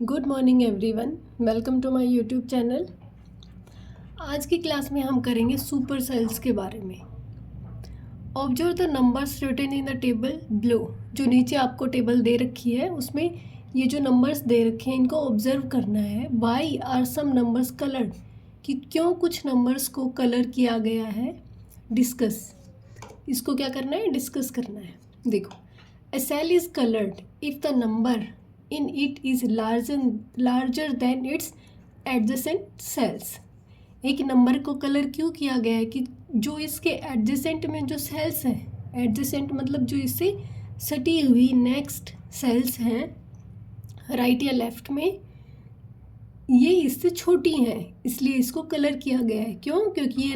Good morning everyone, welcome to my YouTube channel. आज की class में हम करेंगे सुपर सेल्स के बारे में। Observe the numbers written in the table below. जो नीचे आपको टेबल दे रखी है उसमें ये जो नंबर्स दे रखे हैं इनको ऑब्जर्व करना है। Why are some numbers coloured, कि क्यों कुछ नंबर्स को कलर किया गया है। डिस्कस, इसको क्या करना है, डिस्कस करना है। देखो, a cell is colored if the number in it is larger than its adjacent cells। एक नंबर को कलर क्यों किया गया है कि जो इसके एडजेसेंट में जो सेल्स हैं, एडजेसेंट मतलब जो इससे सटी हुई नेक्स्ट सेल्स हैं राइट या लेफ्ट में, ये इससे छोटी हैं, इसलिए इसको कलर किया गया है। क्यों? क्योंकि ये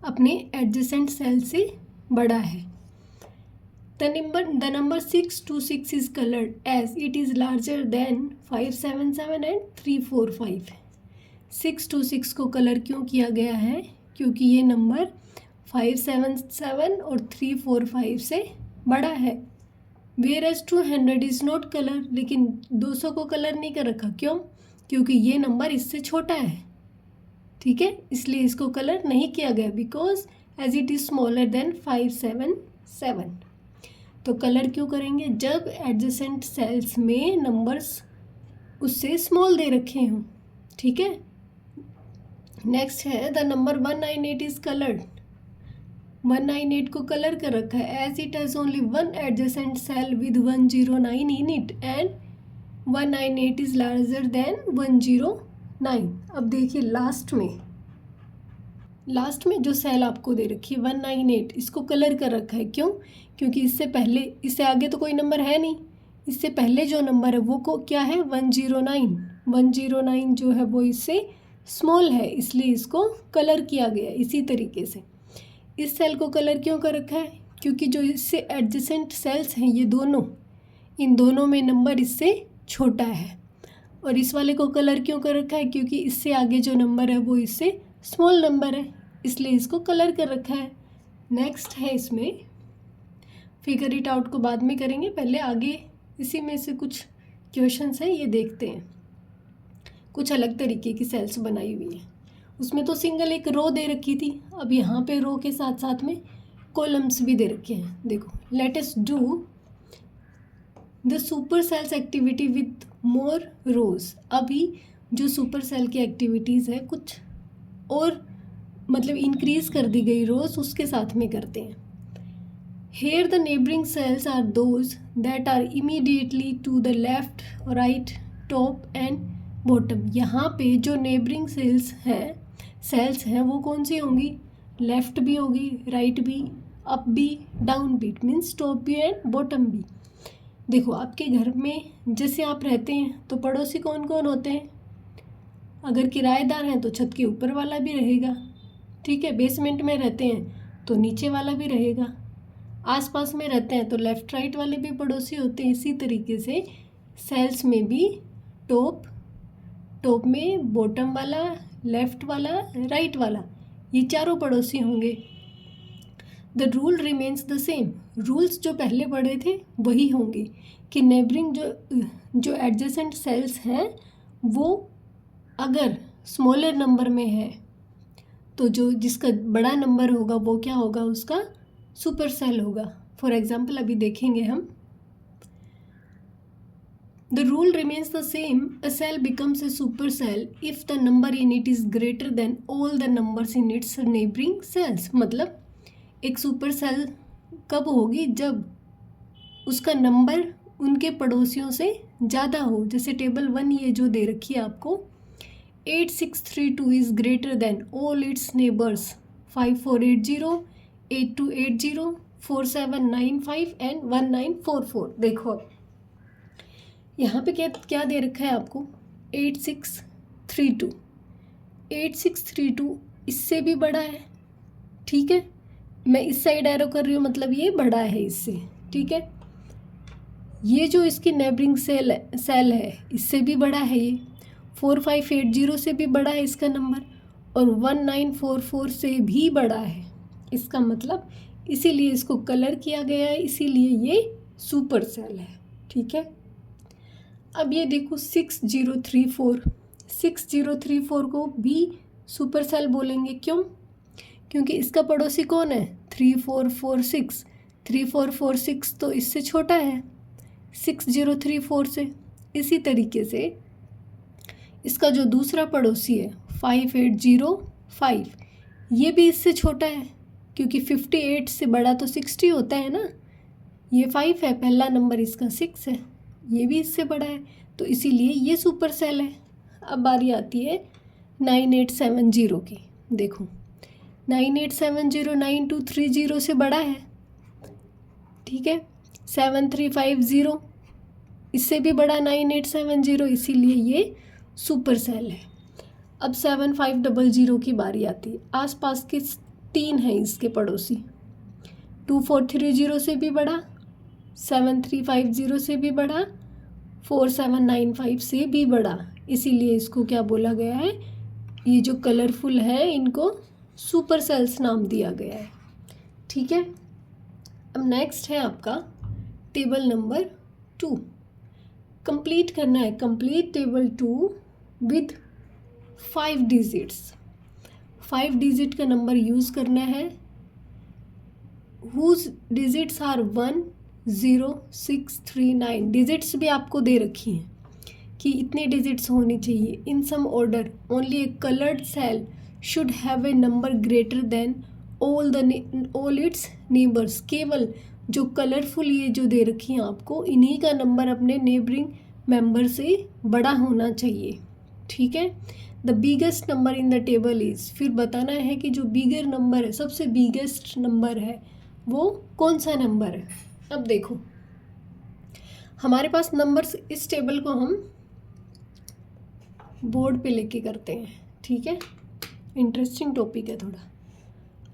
अपने एडजेसेंट सेल से बड़ा है। The number 626 is colored as it is larger than 577 and 345। 626 को कलर क्यों किया गया है? क्योंकि ये नंबर 577 और 345 से बड़ा है। Whereas 200 is not color, लेकिन 200 को कलर नहीं कर रखा। क्यों? क्योंकि ये नंबर इससे छोटा है। ठीक है, इसलिए इसको कलर नहीं किया गया, because as it is smaller than 577। तो कलर क्यों करेंगे? जब एडजेसेंट सेल्स में नंबर्स उससे स्मॉल दे रखे हों। ठीक है, नेक्स्ट है द नंबर 198 इज कलर्ड। 198 को कलर कर रखा है as it has only one adjacent cell with 109 in it and 198 is larger than 109। अब देखिए लास्ट में जो सेल आपको दे रखी है 198, इसको कलर कर रखा है। क्यों? क्योंकि इससे आगे तो कोई नंबर है नहीं। इससे पहले जो नंबर है वो क्या है? 109। 109 जो है वो इससे स्मॉल है, इसलिए इसको कलर किया गया है। इसी तरीके से इस सेल को कलर क्यों कर रखा है? क्योंकि जो इससे एडजेसेंट सेल्स हैं ये दोनों, इन दोनों में नंबर इससे छोटा है। और इस वाले को कलर क्यों कर रखा है? क्योंकि इससे आगे जो नंबर है वो इससे स्मॉल नंबर है, इसलिए इसको कलर कर रखा है। नेक्स्ट है इसमें फिगर इट आउट को बाद में करेंगे, पहले आगे इसी में से कुछ क्वेश्चंस हैं, ये देखते हैं। कुछ अलग तरीके की सेल्स बनाई हुई है। उसमें तो सिंगल एक रो दे रखी थी, अब यहाँ पे रो के साथ साथ में कॉलम्स भी दे रखे हैं। देखो, let us do the super cells activity with more rows. अभी जो सुपर सेल की एक्टिविटीज़ है कुछ और मतलब इंक्रीज कर दी गई रोज, उसके साथ में करते हैं। Here the neighbouring cells are those that are immediately to the left, right, top and bottom. यहाँ पे जो नेबरिंग सेल्स हैं वो कौन सी होंगी? लेफ्ट भी होगी, राइट भी, अप भी, डाउन भी, मीन्स टॉप भी एंड बॉटम भी। देखो, आपके घर में जैसे आप रहते हैं तो पड़ोसी कौन कौन होते हैं? अगर किराएदार हैं तो छत के ऊपर वाला भी रहेगा। ठीक है, बेसमेंट में रहते हैं तो नीचे वाला भी रहेगा। आसपास में रहते हैं तो लेफ़्ट राइट वाले भी पड़ोसी होते हैं। इसी तरीके से सेल्स में भी टॉप में बॉटम वाला, लेफ़्ट वाला, राइट वाला, ये चारों पड़ोसी होंगे। The rule remains the same. Rules जो पहले पढ़े थे वही होंगे कि नेबरिंग जो एडजेसेंट सेल्स हैं वो अगर स्मॉलर नंबर में है तो जो जिसका बड़ा नंबर होगा वो क्या होगा? उसका सुपर सेल होगा। फॉर एग्जाम्पल अभी देखेंगे हम। The rule remains the same, a cell becomes a super cell if the number in it is greater than all the numbers in its neighbouring cells. मतलब एक सुपर सेल कब होगी? जब उसका नंबर उनके पड़ोसियों से ज़्यादा हो। जैसे टेबल 1 ये जो दे रखी है आपको, 8632 is greater than all its neighbors 5480, 8280, 4795 and 1944। देखो, अब यहाँ पे क्या दे रखा है आपको? 8632 इससे भी बड़ा है। ठीक है, मैं इस साइड एरो कर रही हूँ, मतलब ये बड़ा है इससे। ठीक है, ये जो इसकी नेबरिंग सेल है इससे भी बड़ा है। ये 4580 से भी बड़ा है इसका नंबर, और 1944 से भी बड़ा है इसका मतलब। इसीलिए इसको कलर किया गया है, इसीलिए ये सुपर सेल है। ठीक है, अब ये देखो 6034, 6034 को भी सुपर सेल बोलेंगे। क्यों? क्योंकि इसका पड़ोसी कौन है? 3446, 3446 तो इससे छोटा है 6034 से। इसी तरीके से इसका जो दूसरा पड़ोसी है 5805, ये भी इससे छोटा है क्योंकि 58 से बड़ा तो 60 होता है ना। ये 5 है, पहला नंबर इसका 6 है, ये भी इससे बड़ा है, तो इसीलिए ये सुपर सेल है। अब बारी आती है 9870 की। देखो 9870 9230 से बड़ा है, ठीक है। 7350 इससे भी बड़ा 9870, इसीलिए ये सुपर सेल है। अब 7500 की बारी आती है। आसपास के 3 हैं इसके पड़ोसी, 2430 से भी बड़ा, 7350 से भी बड़ा, 4795 से भी बड़ा, इसीलिए इसको क्या बोला गया है? ये जो कलरफुल है इनको सुपर सेल्स नाम दिया गया है, ठीक है। अब नेक्स्ट है आपका टेबल नंबर 2। कंप्लीट करना है, complete table 2 with 5 digits. 5 digit का नंबर यूज़ करना है। Whose digits are 1 0 6 3 9। डिजिट्स भी आपको दे रखी हैं कि इतने डिजिट्स होनी चाहिए। In some order only a coloured cell should have a number greater than all its neighbours. केवल जो कलरफुल ये जो दे रखी हैं आपको, इन्हीं का नंबर अपने नेबरिंग मेंबर से बड़ा होना चाहिए, ठीक है। The biggest number in the table is, फिर बताना है कि जो बिगर नंबर है, सबसे बिगेस्ट नंबर है, वो कौन सा नंबर है। अब देखो हमारे पास नंबर्स, इस टेबल को हम बोर्ड पे लेके करते हैं, ठीक है। इंटरेस्टिंग टॉपिक है, थोड़ा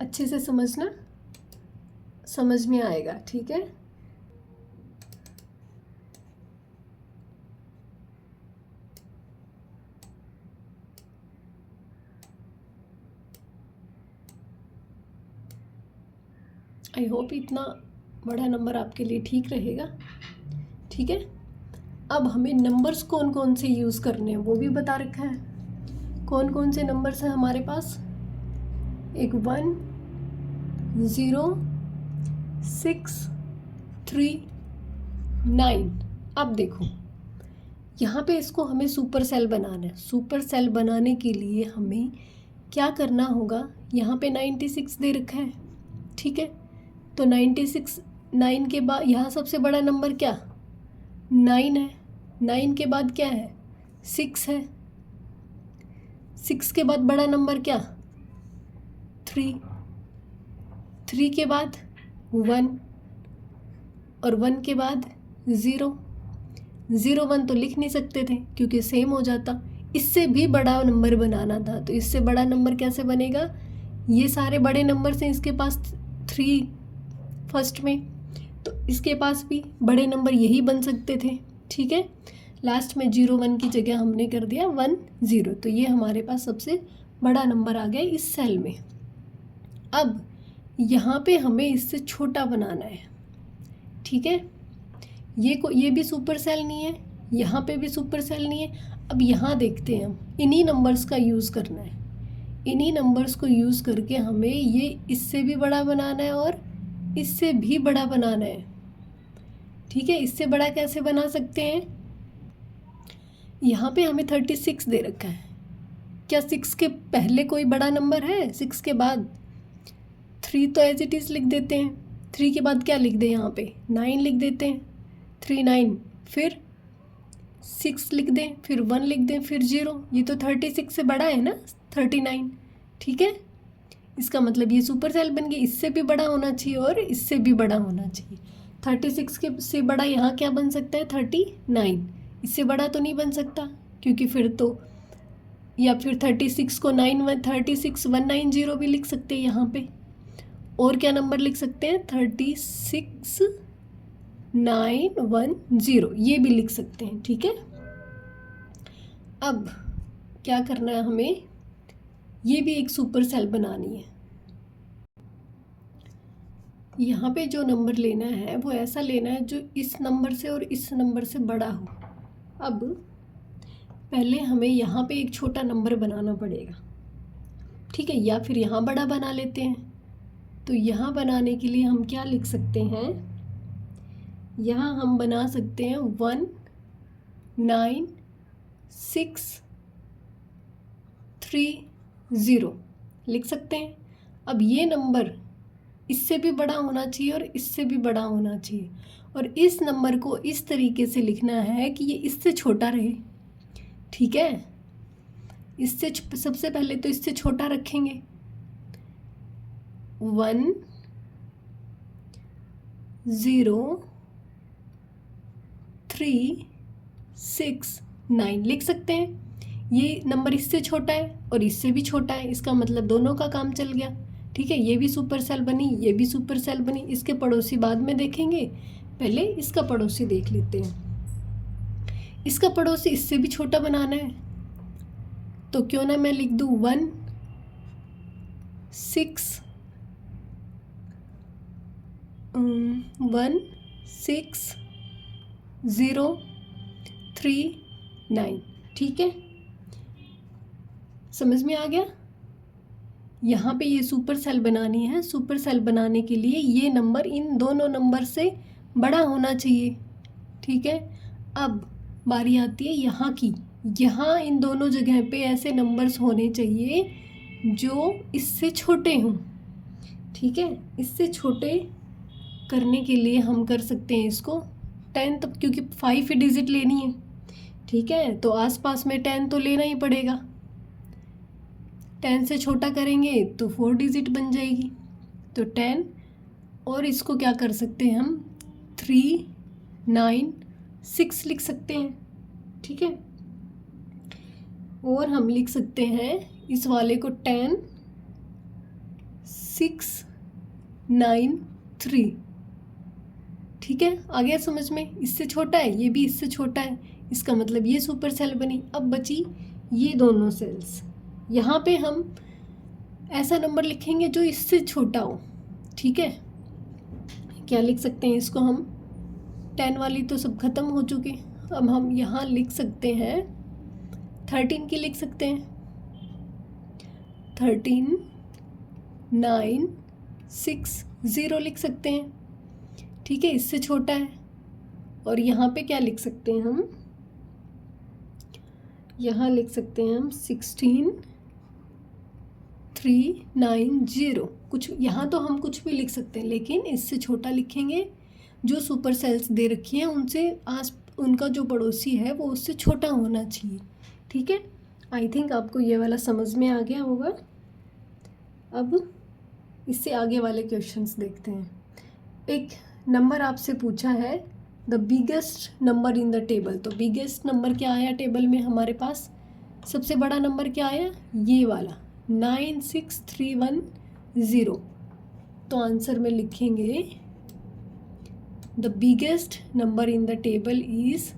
अच्छे से समझना, समझ में आएगा, ठीक है। आई होप इतना बड़ा नंबर आपके लिए ठीक रहेगा, ठीक है। अब हमें नंबर्स कौन कौन से यूज़ करने हैं वो भी बता रखा है। कौन कौन से नंबर्स हैं हमारे पास? एक 1 0 6 3 9। अब देखो यहाँ पे इसको हमें सुपर सेल बनाना है। सुपर सेल बनाने के लिए हमें क्या करना होगा? यहाँ पे 96 दे रखा है, ठीक है। तो 96, 9 के बाद यहाँ सबसे बड़ा नंबर क्या? 9 है। 9 के बाद क्या है? 6 है। 6 के बाद बड़ा नंबर क्या? 3। 3 के बाद 1, और 1 के बाद 0। 0 1 तो लिख नहीं सकते थे क्योंकि सेम हो जाता। इससे भी बड़ा नंबर बनाना था, तो इससे बड़ा नंबर कैसे बनेगा? ये सारे बड़े नंबर हैं, इसके पास 3 फर्स्ट में, तो इसके पास भी बड़े नंबर यही बन सकते थे, ठीक है। लास्ट में 0 1 की जगह हमने कर दिया 1 0, तो ये हमारे पास सबसे बड़ा नंबर आ गया इस सेल में। अब यहाँ पे हमें इससे छोटा बनाना है, ठीक है। ये भी सुपर सेल नहीं है, यहाँ पे भी सुपर सेल नहीं है। अब यहाँ देखते हैं, हम इन्हीं नंबर्स का यूज़ करना है। इन्हीं नंबर्स को यूज़ करके हमें ये इससे भी बड़ा बनाना है और इससे भी बड़ा बनाना है, ठीक है। इससे बड़ा कैसे बना सकते हैं? यहाँ पे हमें 36 दे रखा है। क्या 6 के पहले कोई बड़ा नंबर है? 6 के बाद 3 तो एज इट इज़ लिख देते हैं। 3 के बाद क्या लिख दें? यहाँ पे 9 लिख देते हैं। 3 9, फिर 6 लिख दें, फिर 1 लिख दें, फिर 0। ये तो 36 से बड़ा है ना, 39, ठीक है। इसका मतलब ये सुपर सेल बन गई। इससे भी बड़ा होना चाहिए और इससे भी बड़ा होना चाहिए। 36 के से बड़ा यहाँ क्या बन सकता है? 39। इससे बड़ा तो नहीं बन सकता क्योंकि फिर तो, या फिर 36 को 36190 भी लिख सकते हैं यहाँ पे। और क्या नंबर लिख सकते हैं? 36910, ये भी लिख सकते हैं, ठीक है। अब क्या करना है हमें? ये भी एक सुपर सेल बनानी है। यहाँ पे जो नंबर लेना है वो ऐसा लेना है जो इस नंबर से और इस नंबर से बड़ा हो, अब पहले हमें यहाँ पे एक छोटा नंबर बनाना पड़ेगा, ठीक है, या फिर यहाँ बड़ा बना लेते हैं। तो यहाँ बनाने के लिए हम क्या लिख सकते हैं, यहाँ हम बना सकते हैं 19630 लिख सकते हैं। अब ये नंबर इससे भी बड़ा होना चाहिए और इससे भी बड़ा होना चाहिए, और इस नंबर को इस तरीके से लिखना है कि ये इससे छोटा रहे, ठीक है। इससे सबसे पहले तो इससे छोटा रखेंगे, 10369 लिख सकते हैं। ये नंबर इससे छोटा है और इससे भी छोटा है, इसका मतलब दोनों का काम चल गया, ठीक है। ये भी सुपर सेल बनी, ये भी सुपर सेल बनी। इसके पड़ोसी बाद में देखेंगे, पहले इसका पड़ोसी देख लेते हैं। इसका पड़ोसी इससे भी छोटा बनाना है, तो क्यों ना मैं लिख दूँ 16039, ठीक है। समझ में आ गया। यहाँ पे ये सुपर सेल बनानी है। सुपर सेल बनाने के लिए ये नंबर इन दोनों नंबर से बड़ा होना चाहिए, ठीक है। अब बारी आती है यहाँ की। यहाँ इन दोनों जगह पे ऐसे नंबर्स होने चाहिए जो इससे छोटे हों, ठीक है। इससे छोटे करने के लिए हम कर सकते हैं इसको 10, तब क्योंकि 5 डिजिट लेनी है, ठीक है। तो आसपास में 10 तो लेना ही पड़ेगा। 10 से छोटा करेंगे तो 4 डिजिट बन जाएगी, तो 10, और इसको क्या कर सकते हैं हम 396 लिख सकते हैं, ठीक है। और हम लिख सकते हैं इस वाले को 10693, ठीक है। आ गया समझ में। इससे छोटा है, ये भी इससे छोटा है, इसका मतलब ये सुपर सेल बनी। अब बची ये दोनों सेल्स। यहाँ पे हम ऐसा नंबर लिखेंगे जो इससे छोटा हो, ठीक है। क्या लिख सकते हैं इसको हम, 10 वाली तो सब खत्म हो चुकी। अब हम यहाँ लिख सकते हैं 13 की लिख सकते हैं, 13960 लिख सकते हैं, ठीक है। इससे छोटा है। और यहाँ पे क्या लिख सकते हैं हम, यहाँ लिख सकते हैं हम 16390। कुछ यहाँ तो हम कुछ भी लिख सकते हैं, लेकिन इससे छोटा लिखेंगे। जो सुपर सेल्स दे रखी हैं उनसे उनका जो पड़ोसी है वो उससे छोटा होना चाहिए, ठीक है। आई थिंक आपको ये वाला समझ में आ गया होगा। अब इससे आगे वाले क्वेश्चंस देखते हैं। एक नंबर आपसे पूछा है the biggest number in the table. तो बिगेस्ट नंबर क्या आया टेबल में हमारे पास, सबसे बड़ा नंबर क्या आया, ये वाला 96310। तो आंसर में लिखेंगे the biggest number in the table is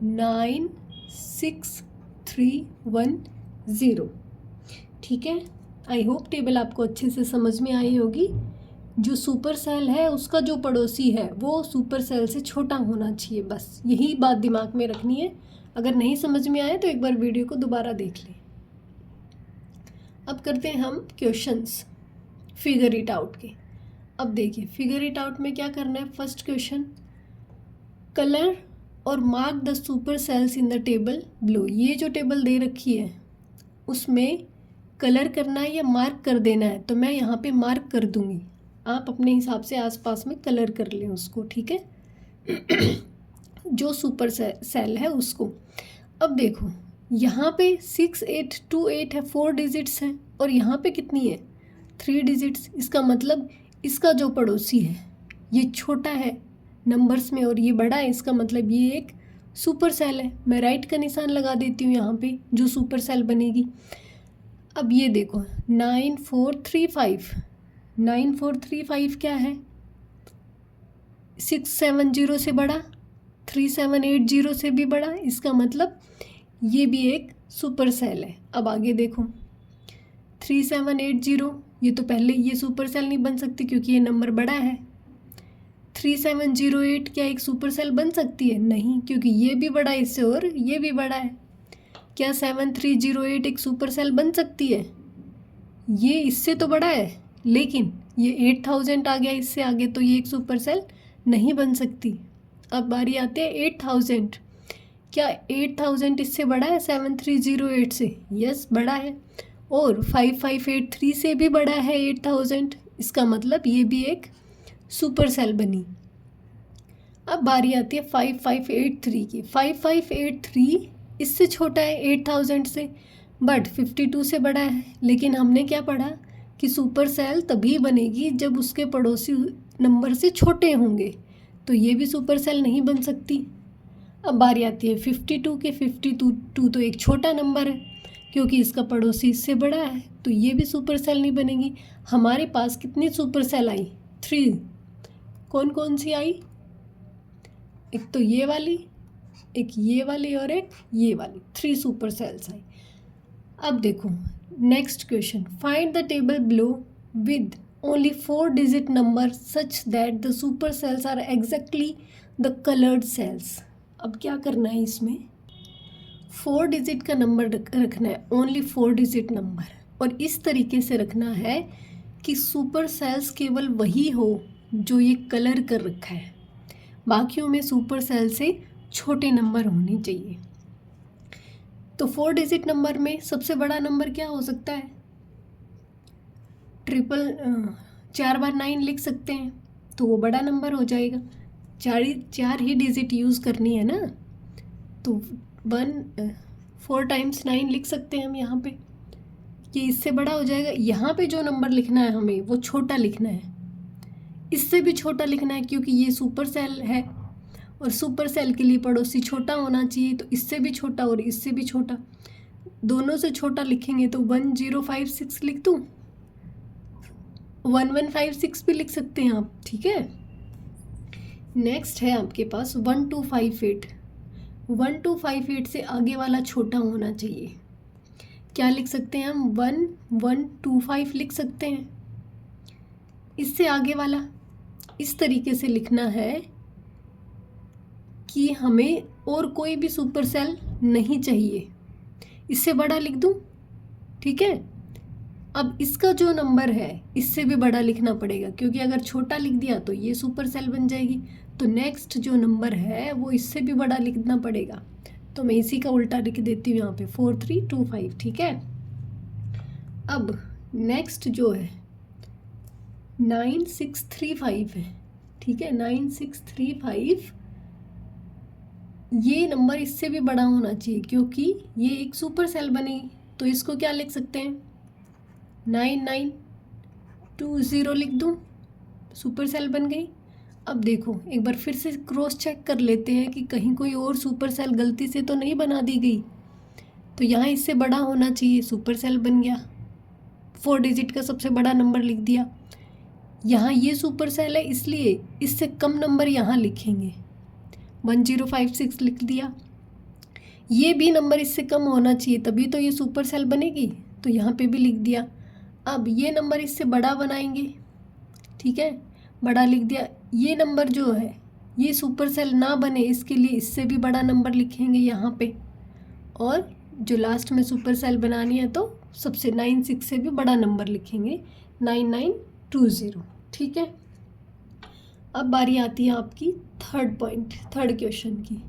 96310, ठीक है। आई होप टेबल आपको अच्छे से समझ में आई होगी। जो सुपर सेल है उसका जो पड़ोसी है वो सुपर सेल से छोटा होना चाहिए, बस यही बात दिमाग में रखनी है। अगर नहीं समझ में आए तो एक बार वीडियो को दोबारा देख लें। अब करते हैं हम क्वेश्चंस फिगर इट आउट के। अब देखिए फिगर इट आउट में क्या करना है। फर्स्ट क्वेश्चन, कलर और mark the super cells in the table blue. ये जो टेबल दे रखी है उसमें कलर करना है या मार्क कर देना है, तो मैं यहाँ पे मार्क कर दूँगी। आप अपने हिसाब से आसपास में कलर कर लें उसको, ठीक है। जो सुपर सेल है उसको। अब देखो यहाँ पे 6828 है, 4 डिजिट्स हैं, और यहाँ पे कितनी है 3 डिजिट्स। इसका मतलब इसका जो पड़ोसी है ये छोटा है नंबर्स में और ये बड़ा है, इसका मतलब ये एक सुपर सेल है। मैं राइट का निशान लगा देती हूँ यहाँ पे जो सुपर सेल बनेगी। अब ये देखो 9435 क्या है, 670 से बड़ा, 3780 से भी बड़ा, इसका मतलब ये भी एक सुपर सेल है। अब आगे देखो 3780, ये तो पहले ये सुपर सेल नहीं बन सकती क्योंकि ये नंबर बड़ा है। 3708 क्या एक सुपर सेल बन सकती है? नहीं, क्योंकि ये भी बड़ा है इससे और ये भी बड़ा है। क्या 7308 एक सुपर सेल बन सकती है? ये इससे तो बड़ा है, लेकिन ये 8000 आ गया इससे आगे, तो ये एक सुपर सेल नहीं बन सकती। अब बारी आती है 8000। क्या 8000 इससे बड़ा है 7308 से? यस, बड़ा है। और 5583 से भी बड़ा है 8000। इसका मतलब ये भी एक सुपर सेल बनी। अब बारी आती है 5583 की। 5583 इससे छोटा है 8000 से, बट 52 से बड़ा है। लेकिन हमने क्या पढ़ा कि सुपर सेल तभी बनेगी जब उसके पड़ोसी नंबर से छोटे होंगे, तो ये भी सुपर सेल नहीं बन सकती। अब बारी आती है 52 के। 52 तो एक छोटा नंबर है, क्योंकि इसका पड़ोसी इससे बड़ा है, तो ये भी सुपर सेल नहीं बनेगी। हमारे पास कितनी सुपर सेल आई? 3। कौन कौन सी आई? एक तो ये वाली, एक ये वाली और एक ये वाली। 3 सुपर सेल्स आई। अब देखो next question, find the table below with only 4 digit number such that the super cells are exactly the coloured cells. अब क्या करना है इसमें? 4 डिजिट का नंबर रखना है, ओनली 4 डिजिट नंबर, और इस तरीके से रखना है कि सुपर सेल्स केवल वही हो जो ये कलर कर रखा है, बाकियों में सुपर सेल से छोटे नंबर होने चाहिए। तो 4 डिजिट नंबर में सबसे बड़ा नंबर क्या हो सकता है? 4 बार 9 लिख सकते हैं, तो वो बड़ा नंबर हो जाएगा। 4 ही डिजिट यूज़ करनी है ना, तो 4 टाइम्स 9 लिख सकते हैं हम यहाँ पे, ये इससे बड़ा हो जाएगा। यहाँ पे जो नंबर लिखना है हमें वो छोटा लिखना है, इससे भी छोटा लिखना है, क्योंकि ये सुपर सेल है और सुपर सेल के लिए पड़ोसी छोटा होना चाहिए, तो इससे भी छोटा और इससे भी छोटा, दोनों से छोटा लिखेंगे तो 1056 लिख दूँ, 1156 भी लिख सकते हैं आप, ठीक है। नेक्स्ट है आपके पास 1258। 1258 से आगे वाला छोटा होना चाहिए। क्या लिख सकते हैं हम? 1125 लिख सकते हैं। इससे आगे वाला इस तरीके से लिखना है कि हमें और कोई भी सुपर सेल नहीं चाहिए। इससे बड़ा लिख दूं, ठीक है। अब इसका जो नंबर है इससे भी बड़ा लिखना पड़ेगा, क्योंकि अगर छोटा लिख दिया तो ये सुपर सेल बन जाएगी। तो नेक्स्ट जो नंबर है वो इससे भी बड़ा लिखना पड़ेगा, तो मैं इसी का उल्टा लिख देती हूँ यहाँ पे 4325, ठीक है। अब नेक्स्ट जो है 9635 है, ठीक है। 9635 ये नंबर इससे भी बड़ा होना चाहिए, क्योंकि ये एक सुपर सेल बनेगी। तो इसको क्या लिख सकते हैं? 9920 लिख दूँ, सुपर सेल बन गई। अब देखो एक बार फिर से क्रॉस चेक कर लेते हैं कि कहीं कोई और सुपर सेल गलती से तो नहीं बना दी गई। तो यहाँ इससे बड़ा होना चाहिए, सुपर सेल बन गया। 4 डिजिट का सबसे बड़ा नंबर लिख दिया। यहाँ ये सुपर सेल है, इसलिए इससे कम नंबर यहाँ लिखेंगे, 1056 लिख दिया। ये भी नंबर इससे कम होना चाहिए, तभी तो ये सुपर सेल बनेगी, तो यहाँ पे भी लिख दिया। अब ये नंबर इससे बड़ा बनाएंगे, ठीक है, बड़ा लिख दिया। ये नंबर जो है ये सुपर सेल ना बने, इसके लिए इससे भी बड़ा नंबर लिखेंगे यहाँ पे, और जो लास्ट में सुपर सेल बनानी है तो सबसे 96 से भी बड़ा नंबर लिखेंगे, 9920, ठीक है। अब बारी आती है आपकी थर्ड क्वेश्चन की।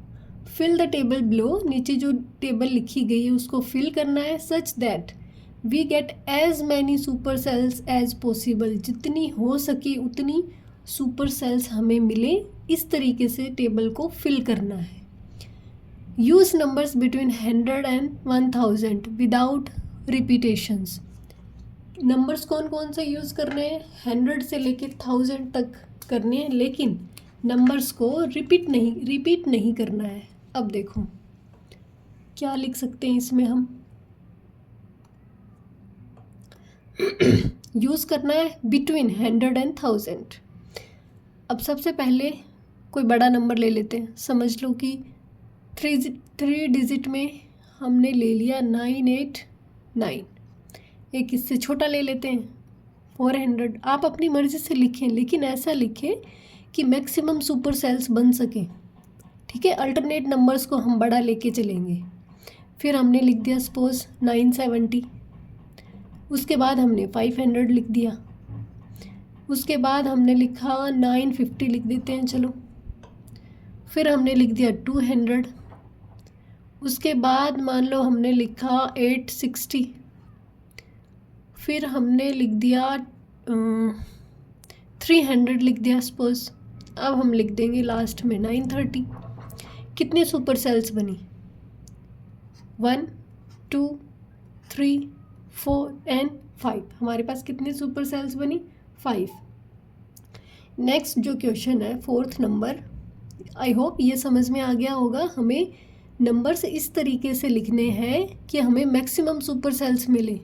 फिल द टेबल बिलो, नीचे जो टेबल लिखी गई है उसको फिल करना है, such that we get as many super cells as possible, जितनी हो सके उतनी सुपर सेल्स हमें मिले, इस तरीके से टेबल को फिल करना है। Use numbers between 100 and 1000 without repetitions. Numbers कौन कौन से यूज़ करने हैं? 100 से लेकर 1000 तक करने हैं, लेकिन नंबर्स को रिपीट नहीं करना है। अब देखो क्या लिख सकते हैं इसमें हम यूज़ करना है बिटवीन 100 एंड 1000। अब सबसे पहले कोई बड़ा नंबर ले लेते हैं। समझ लो कि 3 डिजिट में हमने ले लिया 989। एक इससे छोटा ले लेते हैं 400। आप अपनी मर्ज़ी से लिखें, लेकिन ऐसा लिखें कि मैक्सिमम सुपर सेल्स बन सके। ठीक है, अल्टरनेट नंबर्स को हम बड़ा लेके चलेंगे। फिर हमने लिख दिया सपोज 970, उसके बाद हमने 500 लिख दिया, उसके बाद हमने लिखा 950 लिख देते हैं चलो, फिर हमने लिख दिया 200, उसके बाद मान लो हमने लिखा 860, फिर हमने लिख दिया 300 लिख दिया सपोज। अब हम लिख देंगे लास्ट में 930। कितनी सुपर सेल्स बनी? 1 2 3 4 एंड 5। हमारे पास कितनी सुपर सेल्स बनी? 5। नेक्स्ट जो क्वेश्चन है 4th नंबर, आई होप ये समझ में आ गया होगा। हमें नंबर्स इस तरीके से लिखने हैं कि हमें मैक्सिमम सुपर सेल्स मिले।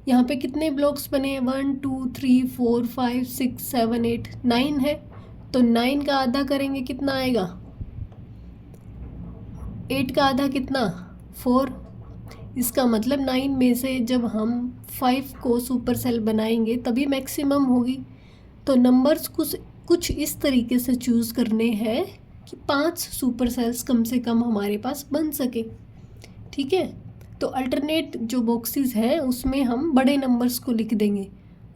यहाँ पे कितने ब्लॉक्स बने? 1 2 3 4 5 6 7 8 9 है, तो 9 का आधा करेंगे कितना आएगा? 8 का आधा कितना? 4। इसका मतलब 9 में से जब हम 5 को सुपर सेल बनाएंगे तभी मैक्सिमम होगी। तो नंबर्स कुछ इस तरीके से चूज़ करने हैं कि 5 सुपर सेल्स कम से कम हमारे पास बन सके। ठीक है, तो अल्टरनेट जो बॉक्सेस हैं उसमें हम बड़े नंबर्स को लिख देंगे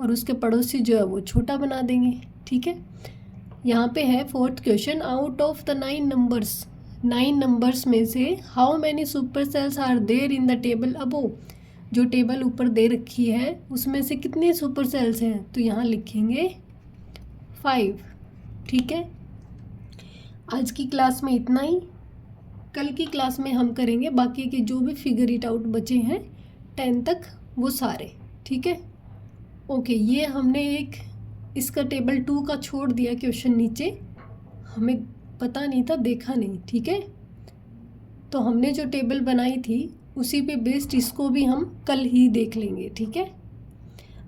और उसके पड़ोसी जो है वो छोटा बना देंगे। ठीक है, यहाँ पे है 4th question, out of the 9 numbers में से how many super cells are there in the table above. जो टेबल ऊपर दे रखी है उसमें से कितने सुपर सेल्स हैं? तो यहाँ लिखेंगे 5। ठीक है, आज की क्लास में इतना ही। कल की क्लास में हम करेंगे बाकी के जो भी फिगर इट आउट बचे हैं 10 तक वो सारे। ठीक है, ओके। ये हमने एक इसका टेबल 2 का छोड़ दिया क्वेश्चन नीचे, हमें पता नहीं था, देखा नहीं। ठीक है, तो हमने जो टेबल बनाई थी उसी पे बेस्ड इसको भी हम कल ही देख लेंगे। ठीक है,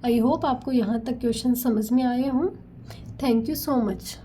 आई होप आपको यहाँ तक क्वेश्चन समझ में आए हों। Thank you so much.